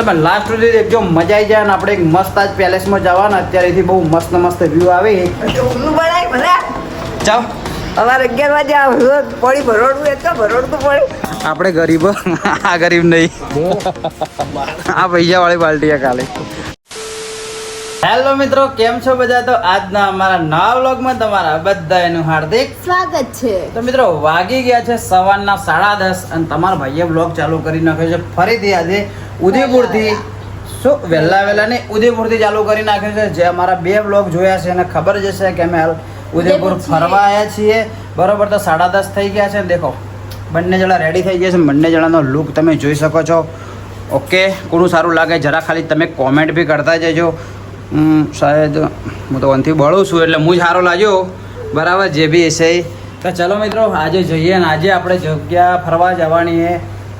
તમે લાસ્ટ સુધી દેખજો, મજા આવી જાય. અને આપણે એક મસ્ત આજ પેલેસમાં જવાના. અત્યારેથી બહુ મસ્ત મસ્ત વ્યૂ આવે. ચાલ અમારે 11 વાગે પડી ભરોડવું એ તો ભરોડતું પડે. આપણે ગરીબ, આ ગરીબ નહીં, આ પૈસા વાળી પાર્ટી કાલે. હેલો મિત્રો, કેમ છો બધા? તો આજના અમારા નવા વ્લોગમાં તમારા બધાનું હાર્દિક સ્વાગત છે. તો મિત્રો વાગી ગયા છે સવારના 10:30 અને તમારા ભાઈએ વ્લોગ ચાલુ કરી નાખ્યો છે ફરીથી. આજે ઉદયપુરથી શું વહેલા ને ઉદયપુરથી ચાલુ કરી નાખ્યો છે. જે અમારા 2 વ્લોગ જોયા છે એને ખબર જ હશે કે અમે હાલ ઉદયપુર ફરવા આવ્યા છીએ. બરોબર, તો 10:30 થઈ ગયા છે. દેખો બંને જણા રેડી થઈ ગયા છે. બંને જણાનો લુક તમે જોઈ શકો છો. ઓકે, કોનું સારું લાગે જરા ખાલી તમે કોમેન્ટ બી કરતા જજો. શાયદ હું તો વનથી બળું છું એટલે હું જ સારો લાગ્યો. બરાબર, જે બી હશે. તો ચલો મિત્રો આજે જઈએ ને આજે આપણે જગ્યા ફરવા જવાની છે.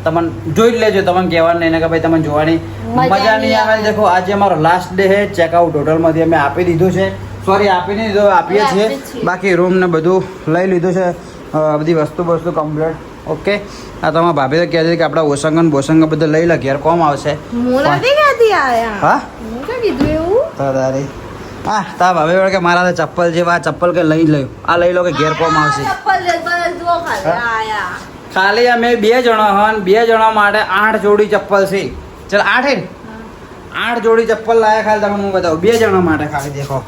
તમને જોઈ જ લેજો, તમને કહેવાનું નહીં કે ભાઈ તમને જોવાની મજા નહીં આવે. દેખો આજે અમારો લાસ્ટ ડે છે. ચેકઆઉટ હોટલમાંથી અમે આપી દીધું છે. સોરી, આપી નહીં દીધું, આપીએ છીએ. બાકી રૂમ ને બધું લઈ લીધું છે, બધી વસ્તુ કમ્પ્લીટ. ઓકે, આ તમારા ભાભી તો કહે છે કે આપણા ઓસંગન બોસંગન બધું લઈ લે, ઘેર કોમ આવશે. હા તારી હા તા ભાભી વળે કે મારા ચપ્પલ જેવા ચપ્પલ કે લઈ લ્યો, આ લઈ લો કે ઘેર કોમ આવશે. ખાલી અમે 2 જણા હન, 2 જણા માટે 8 જોડી ચપ્પલ છે. ચાલ 8 હે, 8 જોડી ચપ્પલ લાયા. ખાલી તમને હું બતાવું, 2 જણા માટે ખાલી. દેખો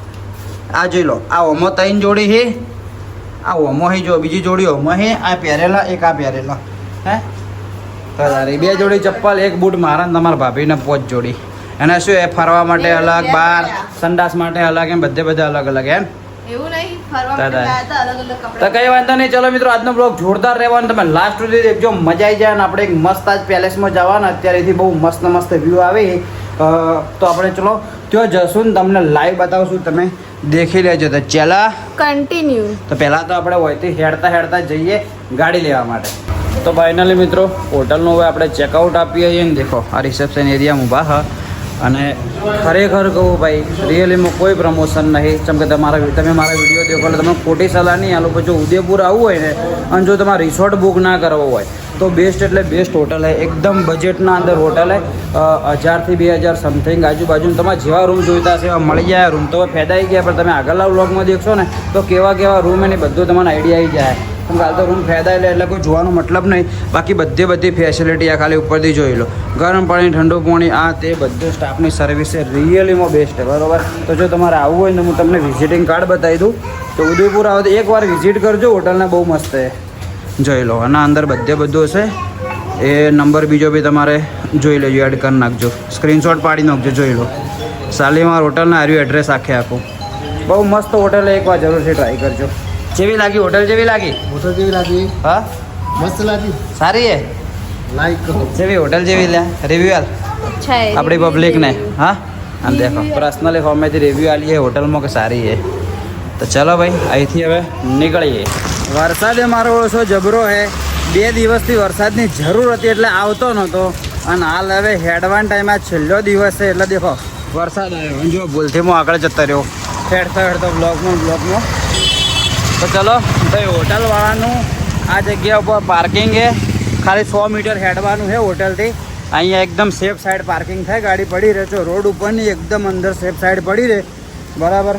આ જોઈ લો, આ ઓમો 3 જોડી છે, આ ઓમો હે, જો બીજી જોડી ઓમો હે, આ પહેરેલા, એક આ પહેરેલા. હે તારી 2 જોડી ચપ્પલ, 1 બૂટ મારા ને તમારા ભાભીને 5 જોડી. એને શું એ ફરવા માટે અલગ, બહાર સંડાસ માટે અલગ, એમ બધે અલગ અલગ. એમ એવું નહીં, ફરવા માટે લાયા હતા અલગ અલગ કપડાં. તો કઈ વાંધો નહીં. ચલો મિત્રો આજનો બ્લોગ જોરદાર રહેવાનો, તમે લાસ્ટ સુધી દેખજો, મજા આવી જાય. અને આપણે એક મસ્ત આજ પેલેસમાં જવાના. અત્યારેથી બહુ મસ્ત મસ્ત વ્યૂ આવે. તો આપણે ચલો ત્યાં જશું ને તમને લાઈવ બતાવશું, તમે દેખી લેજો. તો ચલા કન્ટિન્યુ. તો પહેલાં તો આપણે હોયથી હેડતા જઈએ ગાડી લેવા માટે. તો ફાઇનલી મિત્રો હોટલનું હવે આપણે ચેકઆઉટ આપીએ છીએ ને. દેખો આ રિસેપ્શન એરિયામાં ઊભા હા. અને ખરેખર કહું ભાઈ, રિયલીમાં કોઈ પ્રમોશન નહીં. જેમ કે તમે મારા વિડીયો દેખો એટલે તમે ખોટી સલાહ નહીં. આ લોકો જો ઉદયપુર આવવું હોય ને અને જો તમારે રિસોર્ટ બુક ના કરવો હોય તો બેસ્ટ એટલે બેસ્ટ હોટલ હે. એકદમ બજેટના અંદર હોટલ હે. 1000 થી 2000 સમથિંગ આજુબાજુ તમારે જેવા રૂમ જોઈતા હશે એવા મળી જાય. રૂમ તો ફેદાઈ ગયા, પણ તમે આગળના વ્લોગમાં દેખશો ને તો કેવા રૂમ એની બધું તમને આઈડિયા આવી જાય. કેમ કે હાલ તો રૂમ ફેદાય લે એટલે કોઈ જોવાનો મતલબ નહીં. બાકી બધી ફેસિલિટી આ ખાલી ઉપરથી જોઈ લો. ગરમ પાણી, ઠંડુ પાણી, આ તે બધું સ્ટાફની સર્વિસ છે રિયલીમાં બેસ્ટ છે. બરાબર, તો જો તમારે આવવું હોય ને હું તમને વિઝિટિંગ કાર્ડ બતાવી દઉં. તો ઉદયપુર આવો તો એકવાર વિઝિટ કરજો. હોટલને બહુ મસ્ત છે, જોઈ લો. અને અંદર બધું હશે. એ નંબર બીજો બી તમારે જોઈ લેજો, એડ કરી નાખજો, સ્ક્રીનશોટ પાડી નાખજો, જોઈ લો. શાલીમાર હોટલના આવ્યું એડ્રેસ આખું. બહુ મસ્ત હોટલ, એકવાર જરૂરથી ટ્રાય કરજો. જેવી લાગી હોટલ? જેવી લાગી? હા, મસ્ત લાગી, સારી હે. લાઈક કરો. જેવી હોટલ જેવી લે રિવ્યુ આલ આપણી પબ્લિકને. હા, આમ દેખો પર્સનલી હોમેથી રિવ્યુ આલીએ હોટલમાં કે સારી હે. તો ચલો ભાઈ અહીંથી હવે નીકળીએ. વરસાદે મારો ઓછો જબરો હે. 2 દિવસથી વરસાદની જરૂર હતી એટલે આવતો નહોતો. અને હાલ હવે હેડવાન ટાઈમ આ છેલ્લો દિવસ છે એટલે દેખો વરસાદ આવ્યો. જો ભૂલથી હું આગળ જતો રહ્યો હેડતો બ્લોકમાં. તો ચલો ભાઈ, હોટલવાળાનું આ જગ્યા ઉપર પાર્કિંગ છે. ખાલી 100 મીટર હેડવાનું છે હોટલથી. અહીંયા એકદમ સેફ સાઈડ પાર્કિંગ થાય. ગાડી પડી રહે છો રોડ ઉપરની, એકદમ અંદર સેફ સાઈડ પડી રહે. બરાબર,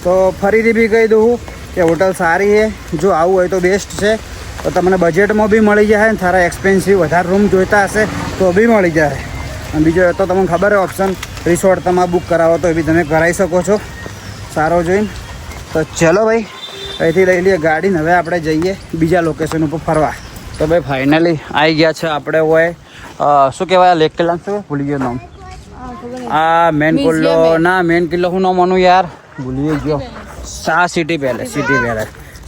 તો ફરીથી બી કહી દઉં કે હોટલ સારી છે. જો આવું હોય તો બેસ્ટ છે. તો તમને બજેટમાં બી મળી જાય ને સારા એક્સપેન્સિવ વધારે રૂમ જોઈતા હશે તો બી મળી જાય. અને બીજો તો તમને ખબર છે ઓપ્શન રિસોર્ટ તમારે બુક કરાવો તો એ બી તમે કરાવી શકો છો સારો જોઈને. તો ચલો ભાઈ અહીંથી લઈ લઈએ ગાડી ને હવે આપણે જઈએ બીજા લોકેશન ઉપર ફરવા. તો ભાઈ ફાઇનલી આવી ગયા છે આપણે. હોય શું કહેવાય લેક કિલ્લા, શું ભૂલી ગયો નામ? આ મેન કિલ્લો ના, મેન કિલ્લો શું નામ આનું યાર ભૂલી ગયો.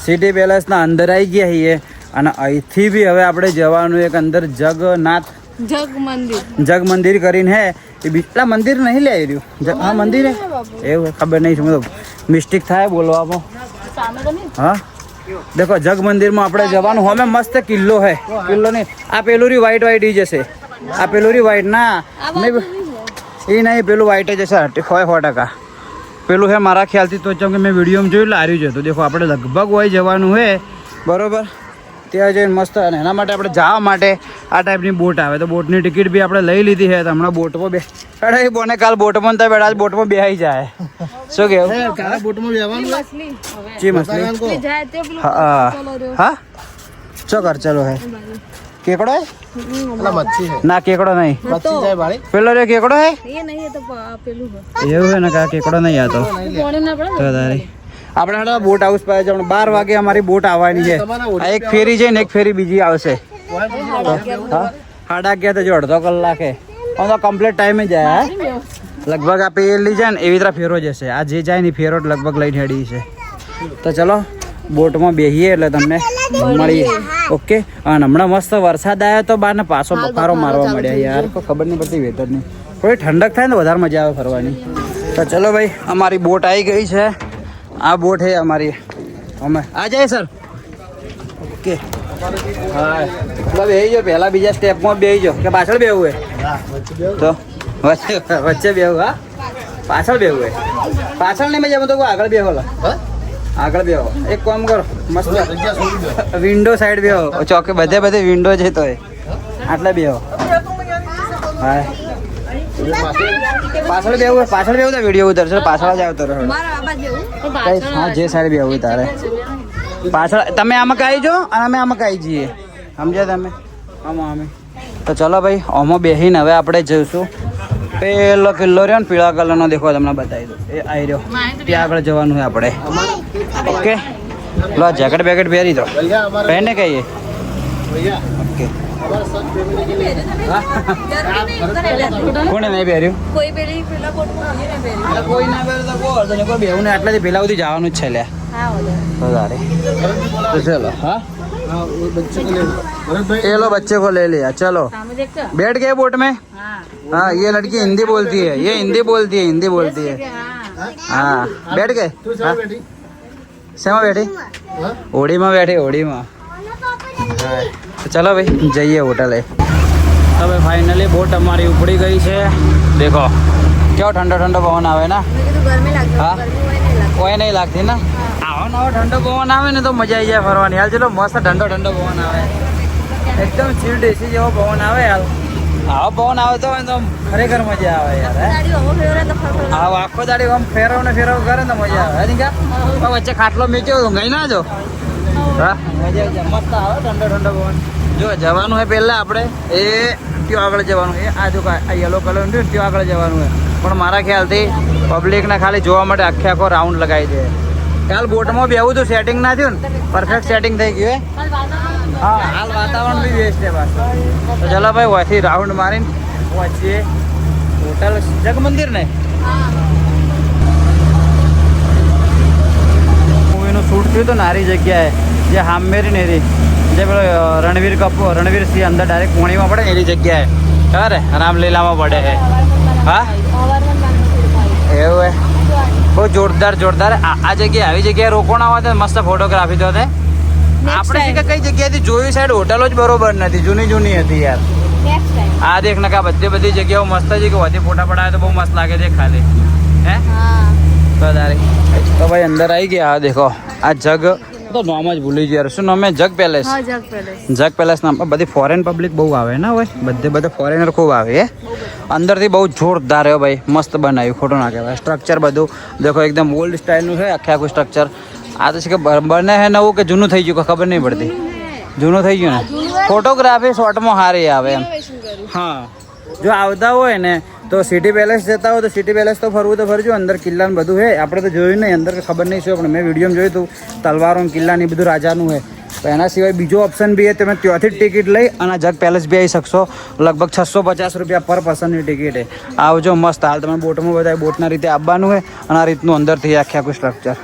સિટી પેલેસના અંદર આવી ગયા છીએ. અને અહીંથી બી હવે આપણે જવાનું એક અંદર જગ મંદિર કરીને હે. એ બીટલા મંદિર નહીં લે રહ્યું. હા મંદિર હે એવું ખબર નહીં, સમજો મિસ્ટેક થાય બોલવામાં. હા દેખો જગ મંદિરમાં આપણે જવાનું. હવે મસ્ત કિલ્લો હે. કિલ્લો નહીં, આ પેલું રી વ્હાઈટ ઈ જશે. આ પેલું રી વ્હાઈટ ના એ નહીં, પેલું વ્હાઈટ જ હશે 100%. પેલું હે મારા ખ્યાલથી. તો જેમ કે મેં વિડીયોમાં જોયું લાર્યું છે. તો દેખો આપણે લગભગ હોય જવાનું હે. બરોબર, ત્યાં જઈને મસ્ત, અને એના માટે આપણે જવા માટે આ ટાઈપની બોટ આવે તો બોટની ટિકિટ બી આપણે લઈ લીધી છે. તો હમણાં બોટમાં અરે બોને કાલ બોટમાં નતા બેઠા, આજ બોટમાં બેસી જાય. શું કેવું? કાળા બોટમાં બેવાનું જી મછલી હા હા શું કર ચલો હે કેકડો હે મચ્છી હે ના કેકડો નહીં મચ્છી જાય ભાઈ પેલો રે કેકડો હે ये नहीं है तो पेलू है એવું હે ને કા કેકડો નહીં આતો पौने ना पड़ा તો તારે આપણે હમણાં બોટ હાઉસ પાસે જવાનું 12 વાગે અમારી બોટ આવવાની છે. આ એક ફેરી છે ને એક ફેરી બીજી આવશે. હા 11:30 તો જો અડધો કલાકે આમ તો કમ્પ્લીટ ટાઈમે જાય હે લગભગ આ પેલી જાય ને એવી તરફ ફેરો જશે. આ જે જાય ને ફેરો લગભગ લઈને હેડી છે. તો ચલો બોટમાં બેહીએ એટલે તમને મળીએ. ઓકે. અને હમણાં મસ્ત વરસાદ આવ્યો તો બાર ને પાછો બફારો મારવા મળ્યા યાર. કોઈ ખબર નહીં પડતી વેધરની. થોડી ઠંડક થાય ને વધારે મજા આવે ફરવાની. તો ચલો ભાઈ અમારી બોટ આવી ગઈ છે. આ બોટ છે અમારી. અમે આ જાય સર. ઓકે હા એટલે બેસી જાઓ પહેલા બીજા સ્ટેપમાં બેસી જાઓ કે પાછળ બેવું હે તો વચ્ચે બેવું હા પાછળ બેવું હે પાછળ નહીં મજા તો આગળ બેહો આગળ બેહો એક કામ કરો મસ્ત વિન્ડો સાઈડ બેહો ચોકે બધે વિન્ડો છે તો આટલા બેહો હા પાછળ બેવું તો વિડીયો ઉતરશે પાછળ જ આવતો રહો હા જે સાઈડ બેવું તારે પાછળ તમે આમાં કાઈ જો અને અમે આમાં કાઈ જઈએ સમજ્યા તમે આમાં અમે તો ચલો ભાઈ આમાં બેસીને હવે આપણે જઈશું પેલો કિલ્લો રહ્યો ને પીળા કલરનો દેખો તમને બતાવી દો એ આવી રહ્યો ત્યાં આગળ જવાનું છે આપણે ઓકે લો જેકેટ બેકેટ પહેરી દો પહેરને કહીએ ઓકે કોને નહીં પહેર્યું कोई पेली पेला बोट में नहीं पेली કોઈ ના પહેર્યું તો બોલ તને કોઈ બેવું ને આટલાથી પેલા સુધી જવાનું જ છે લ્યા हाँ हो जाए तो सारे तो चलो हाँ हाँ वो बच्चे को ले लो भरत भाई ये लो बच्चे को ले लिया चलो सामने देख कर बैठ गए बोट में हाँ हाँ ये लड़की हिंदी बोलती है ये हिंदी बोलती है हाँ हाँ बैठ गए तू चल बेटी सेमा बैठी हाँ ओडी में बैठे ओडी में हाँ तो चलो भाई जाइए होटल है तो भाई फाइनली बोट हमारी उपड़ी गई है देखो क्या ठंडा ठंडा पवन आवे ना मुझे तो गर्मी लगती हाँ? है गर्मी वही नहीं लगती કોઈ નહીં લાગતી ને આવો નવો ઠંડો પવન આવે ને તો મજા આવી જાય ફરવાની હાલ ચલો મસ્ત ઠંડો પવન આવે એકદમ ચીલ્ડ એસી જેવો પવન આવે યાર આવો પવન આવતો હોય ને તો ખરેખર મજા આવે યાર હે गाड़ी हो फेवरे तो फर આવો આખો દાડી આમ ફેરવ કરે ને મજા આવે હે નિકા વચ્ચે ખાટલો મેચ્યો તો ગઈ ના જો હા મજા આવી જાય મસ્ત આવે ઠંડો પવન જો જવાનું હોય પહેલા આપણે એ ત્યાં આગળ જવાનું એ આ જો આ યલો કલર છે ત્યાં આગળ જવાનું હોય પણ મારા ખ્યાલથી પબ્લિકને ખાલી જોવા માટે આખો રાઉન્ડ લગાવી દે કાલ બોટમાં બેવું તો સેટિંગ ના થયું ને પરફેક્ટ સેટિંગ થઈ ગયું હે હા હાલ વાતાવરણ બી બેસ્ટ છે પાછું તો ચલો ભાઈ વહીથી રાઉન્ડ મારીને પહોંચીએ હોટલ જગમંદિર ને મૂવીનું શૂટ થયું હતું નારી જગ્યાએ જે હામેરી નેરી જે પેલો રણવીર સિંહ અંદર ડાયરેક્ટ પોણીમાં પડે ને એની જગ્યાએ ખબર હે રામલીલામાં પડે છે હા એવું હે બહુ જોરદાર આ જગ્યાએ આવી જગ્યાએ રોકાણા હોય તો મસ્ત ફોટોગ્રાફી તો આપણે કઈ જગ્યાએથી જોયું સાઈડ હોટલો જ બરોબર નથી જૂની હતી યાર नेक्स्ट टाइम આ દેખ નકા બધી જગ્યાઓ મસ્ત છે કે વધી ફોટા પડાવે તો બહુ મસ્ત લાગે છે ખાલી હે हाँ તો તારે તો ભાઈ અંદર આવી ગયા આ દેખો આ જગ તો નામ જ ભૂલી ગયા શું નામ જગ પેલેસ हाँ जग पहले જગ પેલેસ નામ બધી ફોરેન પબ્લિક બહુ આવે ને હોય બધા ફોરેનર ખૂબ આવે હે અંદરથી બહુ જોરદાર હે ભાઈ મસ્ત બનાવ્યું ખોટો ના કહેવાય સ્ટ્રક્ચર બધું દેખો એકદમ ઓલ્ડ સ્ટાઇલનું છે આખું સ્ટ્રક્ચર આ તો છે કે બને હે નવું કે જૂનું થઈ ગયું ખબર નહીં પડતી જૂનું થઈ ગયું ને ફોટોગ્રાફી શોર્ટમાં સારી આવે એમ હા જો આવતા હોય ને તો સિટી પેલેસ જતા હોય તો સિટી પેલેસ તો ફરવું તો ફરજો અંદર કિલ્લા ને બધું હે આપણે તો જોયું નહીં અંદર ખબર નહીં શું પણ મેં વિડીયોમાં જોયું હતું તલવારો કિલ્લા ને બધું રાજાનું હે તો એના સિવાય બીજો ઓપ્શન બી હે તમે ત્યાંથી જ ટિકિટ લઈ અને જગ પેલેસ બી આવી શકશો લગભગ 650 રૂપિયા પર પર્સનની ટિકિટ હે આવજો મસ્ત હાલ તમે બોટમાં બધા બોટના રીતે આવવાનું હોય અને આ રીતનું અંદરથી આખું સ્ટ્રક્ચર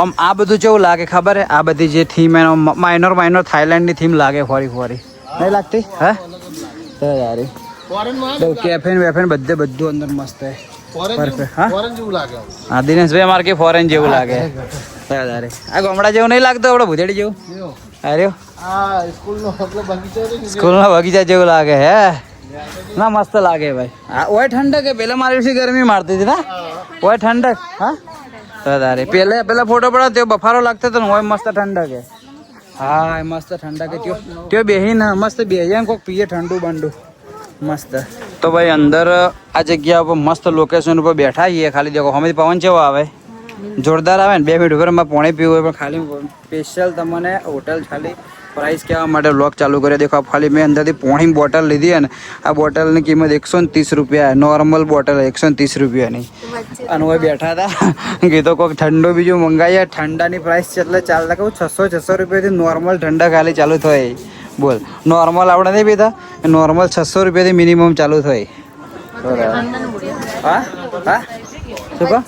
આમ આ બધું કેવું લાગે ખબર હે આ બધી જે થીમ એનો માઇનોર થાઈલેન્ડની થીમ લાગે ફોરી નહીં લાગતી હે યાર ફોરેન માં બહુ કેફેન વેફેન બધું અંદર મસ્ત હે પરફેક્ટ હા ફોરેન જેવું લાગે હા દિનેશભાઈ અમારે કે ફોરેન જેવું લાગે અરે આ ગામડા જેવું નહીં લાગતું આપણે ભુજેડી જેવું અરે આ સ્કૂલનો મતલબ બગીચો છે સ્કૂલના બગીચા જેવું લાગે હે ના મસ્ત લાગે ભાઈ હા ઓય ઠંડક હે પેલા મારી વિશે ગરમી મારતી હતી ના ઓય ઠંડક હા તારે પેલા ફોટો પડા તે બફારો લાગતો તો ઓય મસ્ત ઠંડક હે હા મસ્ત ઠંડા કે ત્યો બેહીને મસ્ત બેહીને કોક પીએ ઠંડુ બંડુ મસ્ત. તો ભાઈ અંદર આ જગ્યા ઉપર મસ્ત લોકેશન ઉપર બેઠા છીએ. ખાલી દેખો અમે પવન કેવો આવે જોરદાર આવે ને. 2 મિનિટ ઉપર માં પાણી પીવું હોય પણ ખાલી સ્પેશિયલ તમને હોટલ ખાલી પ્રાઇસ કહેવા માટે વ્લોગ ચાલુ કર્યો. દેખો ખાલી મેં અંદરથી પાણી બોટલ લીધી અને આ બોટલની કિંમત 130 રૂપિયા. નોર્મલ બોટલ 130 રૂપિયાની. અને હવે બેઠા હતા કીધું કોઈક ઠંડો બીજું મંગાવીએ. ઠંડાની પ્રાઇસ છે એટલે 600 રૂપિયાથી નોર્મલ ઠંડા ખાલી ચાલુ થાય. બોલ નોર્મલ આપણે નહીં પીતા નોર્મલ 600 રૂપિયાથી મિનિમમ ચાલુ થાય. હા હા શું કહો?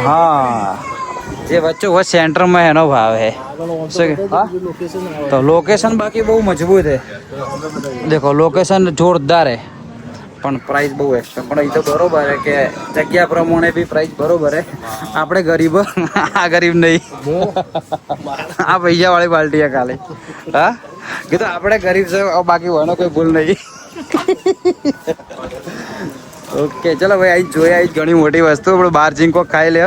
હા જે વચ્ચે વચ્ચે સેન્ટરમાં એનો ભાવ હે શું કે? હા તો લોકેશન બાકી બહુ મજબૂત હે. દેખો લોકેશન જોરદાર હે પણ પ્રાઇસ બહુ એક્સ્ટ્રા. પણ એ તો બરોબર હે કે જગ્યા પ્રમાણે બી પ્રાઇસ બરોબર હે. આપણે ગરીબ આ ગરીબ નહીં આ પૈસા વાળી પાર્ટી હે ખાલી. હા કીધું આપણે ગરીબ છે બાકી વાનો કોઈ ભૂલ નહીં. ઓકે ચલો ભાઈ અહીં જોઈએ. અહીં ઘણી મોટી વસ્તુ આપણે બહાર જઈને કોક ખાઈ લે.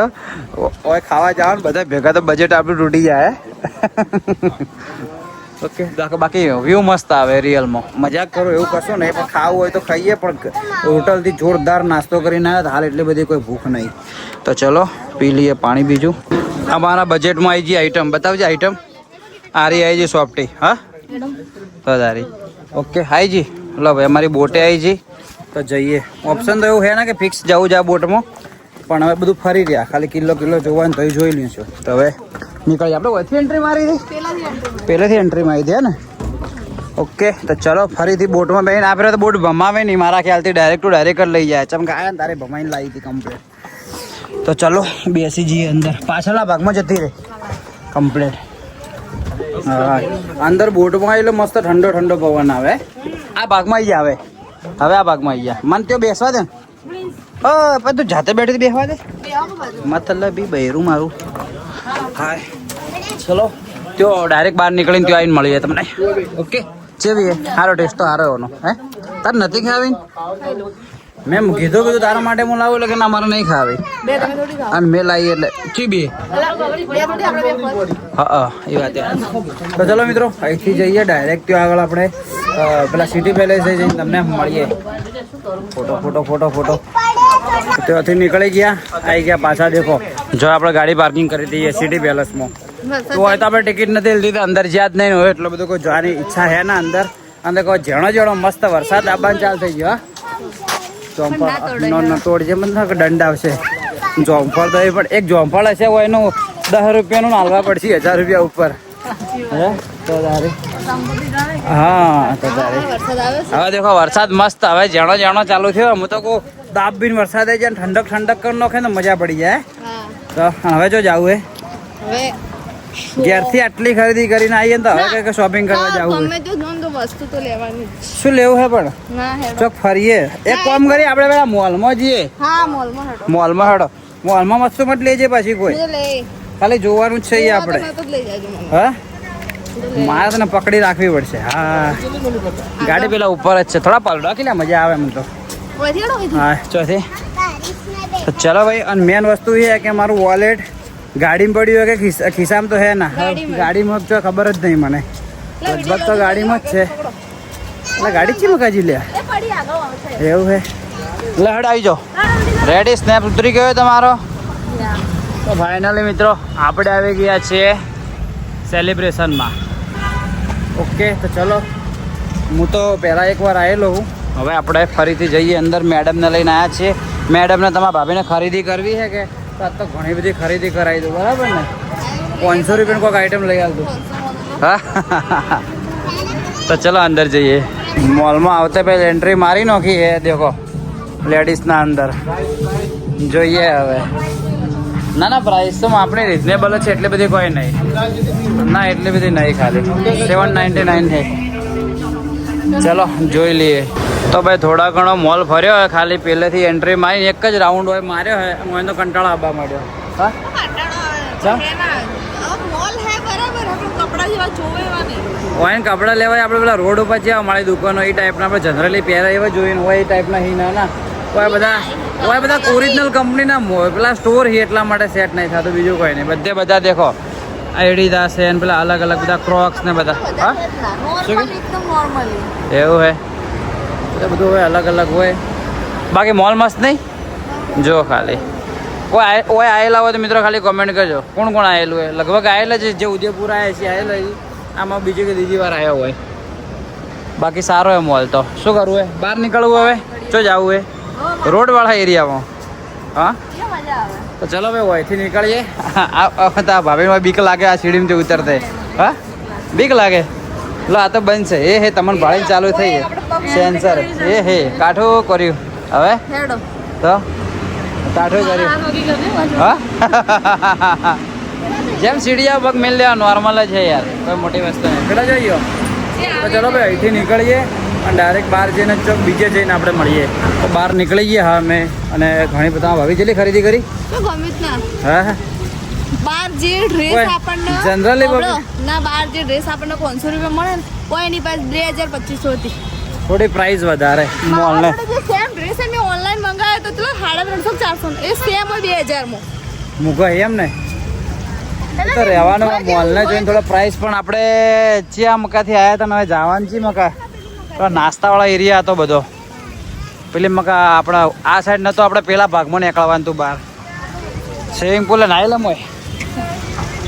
હવે ખાવા જાવ ને બધા ભેગા તો બજેટ આપણું તૂટી જાય. ઓકે બાકી વ્યૂ મસ્ત આવે રિયલમાં. મજાક કરો એવું કશું નહીં પણ ખાવું હોય તો ખાઈએ. પણ હોટલથી જોરદાર નાસ્તો કરીને આવ્યા હાલ એટલી બધી કોઈ ભૂખ નહીં. તો ચલો પી લઈએ પાણી બીજું. અમારા બજેટમાં આવી ગઈ આઈટમ. બતાવજે આઈટમ. આરી આવી જઈ સોફ્ટી. હા તો તારી ઓકે આવી જી. લો ભાઈ અમારી બોટે આવી જઈ તો જઈએ. ઓપ્શન તો એવું છે ને કે ફિક્સ જવું છે આ બોટમાં પણ હવે બધું ફરી રહ્યા. ખાલી કિલો જોવાનું તો જોઈ લઈશું. તો હવે નીકળીએ. આપણે વચ્ચે એન્ટ્રી મારી હતી પહેલેથી એન્ટ્રી મારી હતી ને. ઓકે તો ચલો ફરીથી બોટમાં બેસીને આપણે તો બોટ ભમાવે નહીં મારા ખ્યાલથી. ડાયરેક્ટ ટુ ડાયરેક્ટ જ લઈ જાય. ચમકા આવ્યા ને તારે ભમાઈને લાવી હતી કમ્પ્લેટ. તો ચલો બેસી જઈએ અંદર. પાછળના ભાગમાં જતી રહે કમ્પ્લેટ. હા અંદર બોટમાં એટલે મસ્ત ઠંડો ઠંડો પવન આવે. આ ભાગમાં આવી આવે. હવે આ ભાગમાં આવી ગયા. મને ત્યાં બેસવા દે ને. પણ તું જાતે બેઠી બેસવા દે મતલબ બી બહેરું મારું. હા ચલો त्यो डायरेक्ट बहार निकली त्यो आईने मळीए तमने ओके चेवी है सारो टेस्ट तो सारो होनो हे तार नथी खावी मैं कीधुं कीधुं तारा माटे હું લાવું એટલે કે ના મારે નહીં ખાવી બે તમે થોડી ખાઓ અને મે લાવી એટલે ચીબી હા એ વાત તો ચલો મિત્રો અહીંથી જઈએ ડાયરેક્ટ ત્યાં આગળ આપણે પેલા સિટી પેલેસ જઈને તમને મળીએ फोटो फोटो फोटो फोटो ત્યાંથી નીકળી ગયા આવી ગયા પાછા દેખો જો આપણે ગાડી પાર્કિંગ કરી દઈએ સિટી પેલેસમાં તો હોય તો આપણે ટિકિટ નથી લીધી અંદર જ્યાં જ નહીં હોય એટલો બધો કોઈ જવાની ઈચ્છા હે ના અંદર કોઈ ઝેણો ઝેણો મસ્ત વરસાદ આવવાનું ચાલુ થઈ ગયો જોમફળ નો તોડજે મને દંડ આવશે જોમફળ તો પણ એક જોમફળ હશે હોય એનું 10 રૂપિયાનું હાલવા પડશે 1000 રૂપિયા ઉપર હે તો તારે હા તો તારે હવે દેખો વરસાદ મસ્ત હવે ઝેણો ઝેણો ચાલુ થયો હું તો કહું દાબ બીન વરસાદ આવી જાય ઠંડક ઠંડક કરી નાખે ને મજા પડી જાય તો હવે જો જવું હે હવે ઘેરથી આટલી ખરીદી કરીને આવીએ તો હવે કઈ શોપિંગ કરવા જવું વસ્તુ તો લેવાની શું લેવું હે પણ ચોક ફરીએ એક કામ કરીએ આપણે પેલા મોલમાં જઈએ મોલમાં હેડો મોલમાં વસ્તુ મત લેજે પાછી કોઈ ખાલી જોવાનું જ છે આપણે હા મારે તને પકડી રાખવી પડશે હા ગાડી પેલા ઉપર જ છે થોડા પલડા કેટલા મજા આવે મને તો હા ચોથી તો ચલો ભાઈ અને મેન વસ્તુ એ કે મારું વોલેટ ગાડીમાં પડ્યું હોય કે ખિસ્સામાં તો હે ના ગાડીમાં તો ખબર જ નહીં મને લગભગ તો ગાડીમાં જ છે એટલે ગાડી ચી મકાજી લે એવું હે લહડ આવી જાઓ રેડી સ્નેપ ઉતરી ગયો તમારો તો ફાઇનલી મિત્રો આપણે આવી ગયા છીએ સેલિબ્રેશનમાં ઓકે તો ચલો હું તો પહેલાં એકવાર આવેલો હું હવે આપણે ફરીથી જઈએ અંદર મેડમને લઈને આવ્યા છીએ મેડમને તમારા ભાભીને ખરીદી કરવી છે કે તો ઘણી બધી ખરીદી કરાવી દઉં બરાબર ને 500 રૂપિયાનું કોઈક આઈટમ લઈ આવતું હા તો ચલો અંદર જઈએ મોલમાં આવતા પહેલાં એન્ટ્રી મારી નાખી હે દેખો લેડીઝના અંદર જોઈએ હવે ના ના પ્રાઇસ તો આપણે રિઝનેબલ જ છે એટલી બધી કોઈ નહીં ના એટલી બધી નહીં ખાલી 799 છે ચલો જોઈ લઈએ તો ભાઈ થોડા ઘણો મોલ ફર્યો હોય ખાલી પહેલેથી એન્ટ્રી મારી એક જ રાઉન્ડ હોય માર્યો હોય હું એનો કંટાળો આવવા માંડ્યો હા હોય ને કપડાં લેવાય આપણે પેલા રોડ ઉપર જેવા મારી દુકાનો એ ટાઈપના આપણે જનરલી પહેરાય એવા જોઈને હોય એ ટાઈપના હી ના કોઈ બધા ઓરિજિનલ કંપનીના પેલા સ્ટોર હી એટલા માટે સેટ નહીં થતું બીજું કોઈ નહીં બધા દેખો એડિદાસ છે ને પેલા અલગ અલગ બધા ક્રોક્સ ને બધા હા નોર્મલ એકદમ નોર્મલી એવું હે એટલે બધું હોય અલગ અલગ હોય બાકી મોલ મસ્ત નહીં જો ખાલી કોઈ આવેલા હોય તો મિત્રો ખાલી કોમેન્ટ કરજો કોણ કોણ આવેલું હોય લગભગ આવેલા છે જે ઉદયપુર આવ્યા છે આવેલા છે આમાં બીજી કે ત્રીજી વાર આવ્યો હોય બાકી સારો હોય મોલ તો શું કરવું હોય બહાર નીકળવું હવે જો જવું હોય રોડવાળા એરિયામાં હા મજા આવે તો ચલો ભાઈ અહીંથી નીકળીએ આ ભાભીમાં બીક લાગે આ સીડીમાંથી ઉતરતે હા બીક લાગે લો આ તો બંધ છે એ હે તમને ભાડી ચાલુ થઈ સેન્સર એ હે કાઠું કર્યું હવે હેડો તો કાઠું કર્યું હા જેમ સીડીયા પગ મેળ લેવા નોર્મલ જ છે યાર કોઈ મોટી વસ્તુ નહીં પેલા જઈએ તો ચલો ભાઈ અહીંથી નીકળીએ અને ડાયરેક્ટ બહાર જઈને ચોક બીજે જઈને આપણે મળીએ તો બહાર નીકળી ગયા હા અમે અને ઘણી બધા ભાભી જેટલી ખરીદી કરી તો ગમે જ ના હા બાર જે ડ્રેસ ઓય, આપણને generally સાંભળો, ના બાર જે ડ્રેસ આપણને 500 રૂપિયા મળે ને કોઈ એની પાસે 2250 હતી થોડી પ્રાઇસ વધારે મોલને આપણે જે સેમ ડ્રેસ મેં ઓનલાઈન મંગાવ્યો તો પેલો 350 400 એ સેમ હોય 2000 માં મૂકો એમ ને એ તો રહેવાનું મોલને જોઈને થોડો પ્રાઇસ પણ આપણે ચિયા મકાથી આવ્યા હતા ને હવે જવાનું ચી મકા તો નાસ્તાવાળા એરિયા હતો બધો પેલી મકા આપણા આ સાઈડ નતો આપણે પેલા ભાગમાં નીકળવાનું હતું બહાર સ્વિમિંગ પુલ નાઈ લમ હોય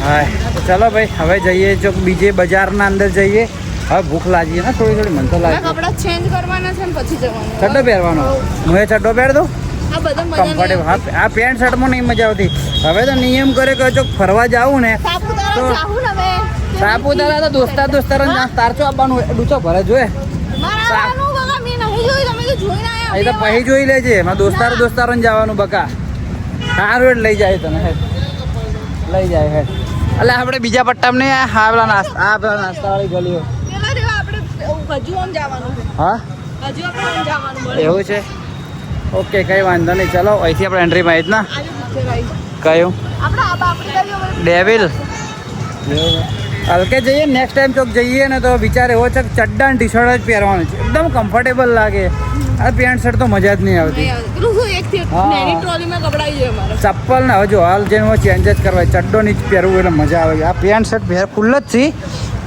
હા તો ચલો ભાઈ હવે જઈએ ચોક બીજે બજારના અંદર જઈએ હવે ભૂખ લાગી ને થોડી થોડી મન તો લાગે કપડા ચેન્જ કરવાના છે ને પછી જવાનું ચડ્ડો પહેરવાનો હું એ ચડ્ડો પહેર દઉં આ બધા મજા કમ્ફર્ટેબલ હા આ પેન્ટ શર્ટમાં નહીં મજા આવતી હવે તો નિયમ કરે કે જો ફરવા જાવું ને સાપુતારા તો- જાહું ને હવે સાપુતારા તો દોસ્તાર તારચો આપવાનું ડૂચો ભરે જોઈએ મારા આવવાનું બગા મેં નહીં જોયું તમે તો જોઈને આયા અહીં તો પછી જોઈ લેજે એમાં દોસ્તારોને જવાનું બકા સારું એટલે લઈ જાય તને હેડ લઈ જાય હેડ એટલે આપણે બીજા પટ્ટામાં નહીં આ પેલા નાસ્તાવાળી ગલીઓ પેલા દેવા આપણે હજુ આમ જવાનું છે હા હજુ આપણે આમ જવાનું મળે એવું છે ઓકે કંઈ વાંધો નહીં ચલો અહીંથી આપણે એન્ટ્રી માં જ ના આજે પૂછે ભાઈ કયું આપણે આ બાપડી કરી હવે ડેવિલ હલકે જઈએ નેક્સ્ટ ટાઈમ ચોક જઈએ ને તો વિચાર એવો છે કે ચડ્ડા ટી શર્ટ જ પહેરવાનું છે એકદમ કમ્ફર્ટેબલ લાગે આ પેન્ટ શર્ટ તો મજા જ નહીં આવતી નહીં આવે. પેલું શું એક થી હા. નેની ટ્રોલીમાં કપડાઈ જાય મારે ચપ્પલ ને હવે જો હાલ જેને ચેન્જ જ કરવા ચડ્ડો નહીં જ પહેરવું એટલે મજા આવે આ પેન્ટ શર્ટ પહેર ફૂલ જ છે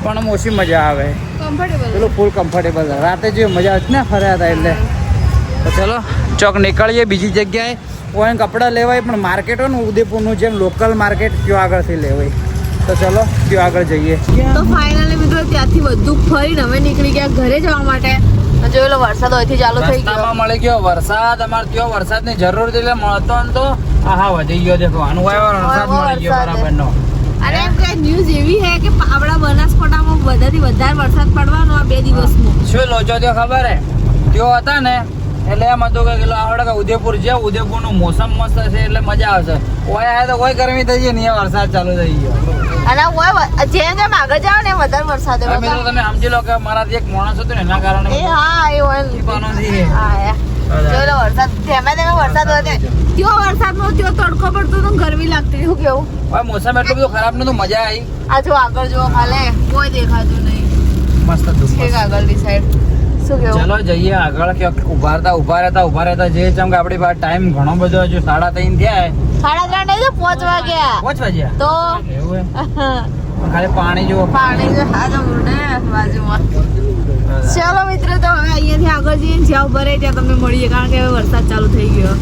પણ ઓછી મજા આવે કમ્ફર્ટેબલ પેલું ફૂલ કમ્ફર્ટેબલ રાતે જે મજા આવતી ને ફર્યા હતા એટલે તો ચલો ચોક નીકળીએ બીજી જગ્યાએ કોઈ કપડાં લેવાય પણ માર્કેટ હોય ને ઉદયપુરનું જેમ લોકલ માર્કેટ ત્યાં આગળથી લેવાય તો ચલો ત્યાં આગળ જઈએ તો ફાઇનલી મિત્રો ત્યાંથી બધું ફરીને અમે નીકળી ગયા ઘરે જવા માટે જોઈ લો વરસાદ અહીંથી ચાલુ થઈ ગયો રસ્તામાં મળી ગયો વરસાદ અમારે ત્યાં વરસાદની જરૂર હતી એટલે મળતો ને તો આહા વધી ગયો દેખો આનું વરસાદ મળી ગયો બરાબરનો અને એમ કે ન્યૂઝ એવી છે કે આપણા બનાસકાંઠામાં બધાથી વધારે વરસાદ પડવાનો આ 2 દિવસમાં શું લોચો થયો ખબર હે ત્યો હતા ને એટલે એમ હતું કે કિલો આવડે કે ઉદયપુર છે ઉદયપુરનું મોસમ મસ્ત છે એટલે મજા આવશે કોઈ આવે તો કોઈ ગરમી થઈ ગઈ ને એ વરસાદ ચાલુ થઈ ગયો અને જેમ જેમ આગળ જાવ ને વધારે વરસાદ હવે મિત્રો તમે સમજી લો કે મારાથી એક માણસ હતું ને એના કારણે એ હા એ હોય દીપાનોથી હા જોઈ લો વરસાદ ધીમે ધીમે વરસાદ વધે ત્યો વરસાદમાં ત્યો તડકો પડતો તો ગરમી લાગતી શું કેવું હવે મોસમ એટલું બધું ખરાબ નતું મજા આવી આ જો આગળ જો ખાલે કોઈ દેખાતું નહીં મસ્ત હતું છેક આગળની સાઈડ શું કેવું ચલો જઈએ આગળ કે ઉભા રહેતા જે ચમ કે આપણી પાસે ટાઈમ ઘણો બધો હજુ 3:30 થયા 3:30 નહીં તો 5 વાગ્યા પહોંચવા ગયા તો એવું હે ખાલી પાણી જુઓ પાણી જો હાજો ઉડે બાજુમાં ચાલો મિત્રો તો હવે અહીંયાથી આગળ જઈએ ને જ્યાં ઉભા રહે ત્યાં તમને મળીએ કારણ કે હવે વરસાદ ચાલુ થઈ ગયો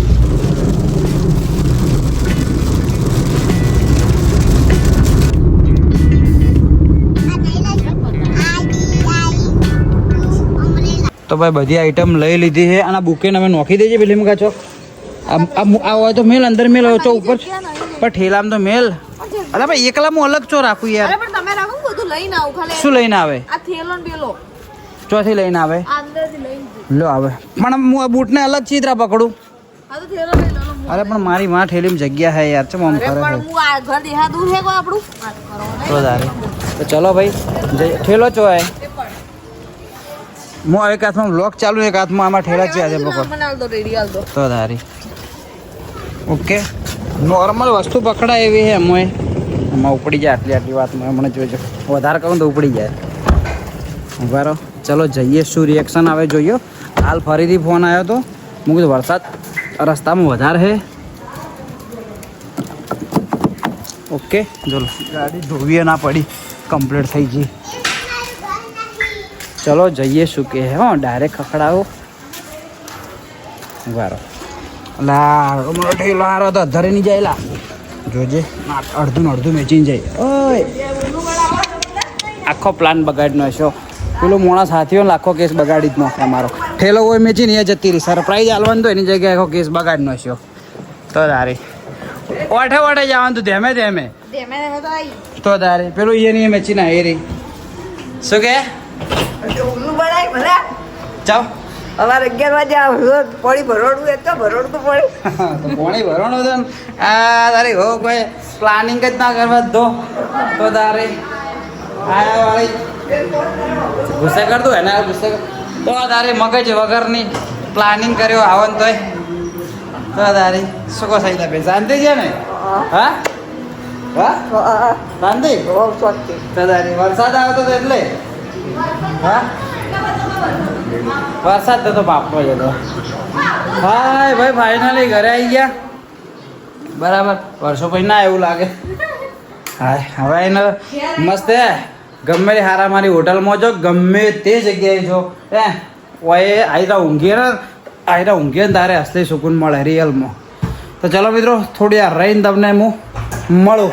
તો ભાઈ બધી આઈટમ લઈ લીધી છે અને બુકેન અમે નોખી દેજે પેલી મકા ચોક આ હોય તો મેલ અંદર મેલ હોય તો ઉપર પણ ઠેલામાં તો મેલ અરે ભાઈ એકલામાં અલગ ચો રાખું યાર અરે પણ તમે રાખો ને બધું લઈને આવું ખાલી શું લઈને આવે આ થેલો ને પેલો ચોથી લઈને આવે આ અંદરથી લઈને લો આવે પણ હું આ બૂટને અલગ ચિત્રા પકડું આ તો થેલો લઈ લો અરે પણ મારી માં ઠેલીમાં જગ્યા હે યાર ચમ આમ અરે કરે પણ હું આ ઘર દેહા દૂર છે કોઈ આપણું વાત કરો ને તો તારે તો ચલો ભાઈ જઈએ ઠેલો ચો હે હું એક હાથમાં બ્લોક ચાલુ એક હાથમાં આમાં ઠેલા છે આજે પકડ મને આલ દો રેડી આલ દો તો તારી ઓકે નોર્મલ વસ્તુ પકડાય એવી છે એમાં એમાં ઉપડી જાય આટલી વાતમાં હમણાં જોજો વધારે કહું તો ઉપડી જાય ઉભા રહો ચલો જઈએ શું રિએક્શન આવે જોઈએ હાલ ફરીથી ફોન આવ્યો તો હું કીધું વરસાદ રસ્તામાં વધારે છે ઓકે ચલો ગાડી ધોવીએ ના પડી કમ્પ્લીટ થઈ ગઈ. ચલો જઈએ શું કે હો ડાયરેક્ટ ખખડાવો વારો લા મારો ઠેલો હારો તો ધરે નહીં જાય લા જોજે અડધું ને અડધું મેચીને જાય ઓય આખો પ્લાન બગાડીનો છો પેલો મોણા સાથીઓ આખો કેસ બગાડી જ નો અમારો ઠેલો હોય મેચીને એ જતી રહી સરપ્રાઈઝ આલવાનું તો એની જગ્યાએ આખો કેસ બગાડીનો છો તો તારી ઓઠે ઓઠે જવાનું તું ધેમે ધેમે તો તારે પેલું એ નહીં મેચી ના એ રહી શું કે ઊંઘનું બનાય ભલે ચાવ અમારે 11 વાગે રોજ પાણી ભરવાનું એ તો ભરવાનું પડે તો પાણી ભરવાનું હતું ને આ તારી હો કોઈ પ્લાનિંગ જ ના કરવા દો તો તારે આયા વાળી ગુસ્સે કરતું હે ને ગુસ્સે તો તારી મગજ વગરની પ્લાનિંગ કર્યો આવન તોય તો તારી શું કહો સાહેબ બેન શાંતિ છે ને હા હા શાંતિ બહુ શોખ છે તો તારી વરસાદ આવતો તો એટલે હા વરસાદ તો બાપનો જ હતો હાય ભાઈ ફાઇનલી ઘરે આવી ગયા બરાબર વર્ષો પછી ના એવું લાગે હાય હવે એને મસ્ત હે ગમે તે હારા મારી હોટલમાં જો ગમે તે જગ્યાએ જો હે ઓય આયરા ઊંઘીએ ને તારે અસલી સુકૂન મળે રિયલમાં તો ચલો મિત્રો થોડી આ રહીને તમને હું મળું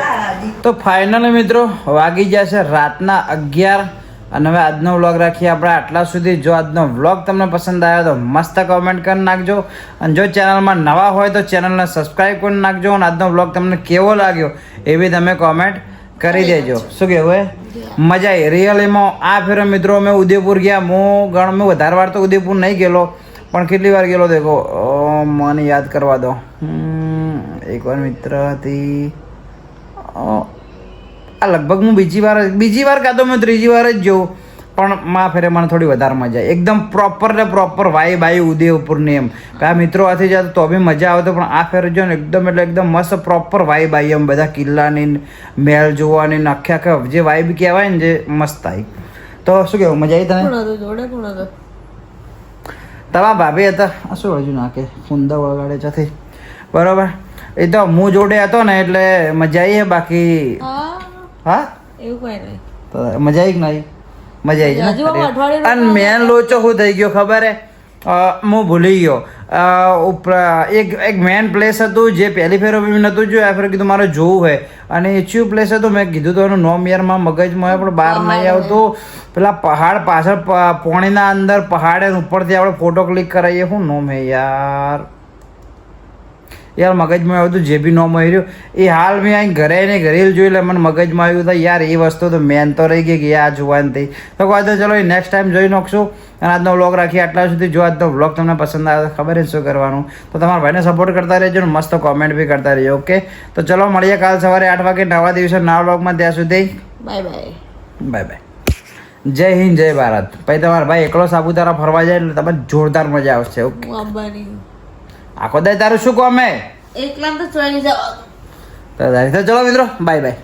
તો ફાઇનલી મિત્રો વાગી જશે રાતના 11 અને હવે આજનો વ્લોગ રાખીએ આપણે આટલા સુધી. જો આજનો વ્લોગ તમને પસંદ આવ્યો તો મસ્ત કોમેન્ટ કરી નાખજો અને જો ચેનલમાં નવા હોય તો ચેનલને સબસ્ક્રાઈબ કરી નાખજો અને આજનો વ્લોગ તમને કેવો લાગ્યો એ બી તમે કોમેન્ટ કરી દેજો. શું કહેવું હે મજા આવી રિયલીમાં આ ફેર મિત્રો અમે ઉદયપુર ગયા મેં વધારે વાર તો ઉદયપુર નહીં ગયેલો પણ કેટલી વાર ગયેલો દેખો મને યાદ કરવા દો એકવાર મિત્ર હતી આ લગભગ હું બીજી વાર કાં તો મેં ત્રીજી વાર જ જોઉં પણ માં ફેરે મને થોડી વધારે મજા આવી એકદમ પ્રોપર વાઈબ આવી ઉદયપુરની એમ આ મિત્રો હાથે જતો તો બી મજા આવતો પણ આ ફેર જો ને એકદમ મસ્ત પ્રોપર વાઈબ આવી એમ બધા કિલ્લાની મહેલ જોવાની ને આખે જે વાઈબ કહેવાય ને જે મસ્ત આવી તો શું કહેવું મજા આવી તને તમારા ભાભી હતા શું હજુ નાખે સુંદર વગાડે છે બરાબર એ તો હું જોડે હતો ને એટલે મજા આવી બાકી હા એવું કઈ નહીં તો મજા આવી કે નહીં મજા આવી અને મેન લોચો શું થઈ ગયો ખબર હે હું ભૂલી ગયો એક મેન પ્લેસ હતું જે પહેલી ફેર મેં નહોતું જોયું આ ફેર કીધું મારે જોવું હોય અને એચ્યુ પ્લેસ હતું મેં કીધું તો એનું નોમ યારમાં મગજમાં પણ બહાર નહીં આવતું પેલા પહાડ પાછળ પોણીના અંદર પહાડ ઉપરથી આપણે ફોટો ક્લિક કરાવીએ શું નોમ હે યાર મગજમાં આવ્યું હતું જે બી નોમ આવી રહ્યું એ હાલ મેં અહીં ઘરે રીલ જોઈ લે મને મગજમાં આવ્યું હતું યાર એ વસ્તુ તો મેન તો રહી ગઈ કે આ જોવાની થઈ તો કહો તો ચલો નેક્સ્ટ ટાઈમ જોઈ નાખશું અને આજનો વ્લોગ રાખીએ આટલા સુધી જો આજનો વ્લોગ તમને પસંદ આવે તો ખબર જ શું કરવાનું તો તમારા ભાઈને સપોર્ટ કરતા રહેજો ને મસ્ત કોમેન્ટ બી કરતા રહેજો ઓકે તો ચલો મળીએ કાલ સવારે 8 વાગે નવા દિવસે નવા વ્લોગમાં ત્યાં સુધી બાય જય હિન્દ જય ભારત પછી તમારા ભાઈ એકલો સાપુતારા ફરવા જાય એટલે તમને જોરદાર મજા આવશે ઓકે આખો દે તારું શું કોમે એકલા તો ચોઈ જવા તો ચલો મિત્રો બાય બાય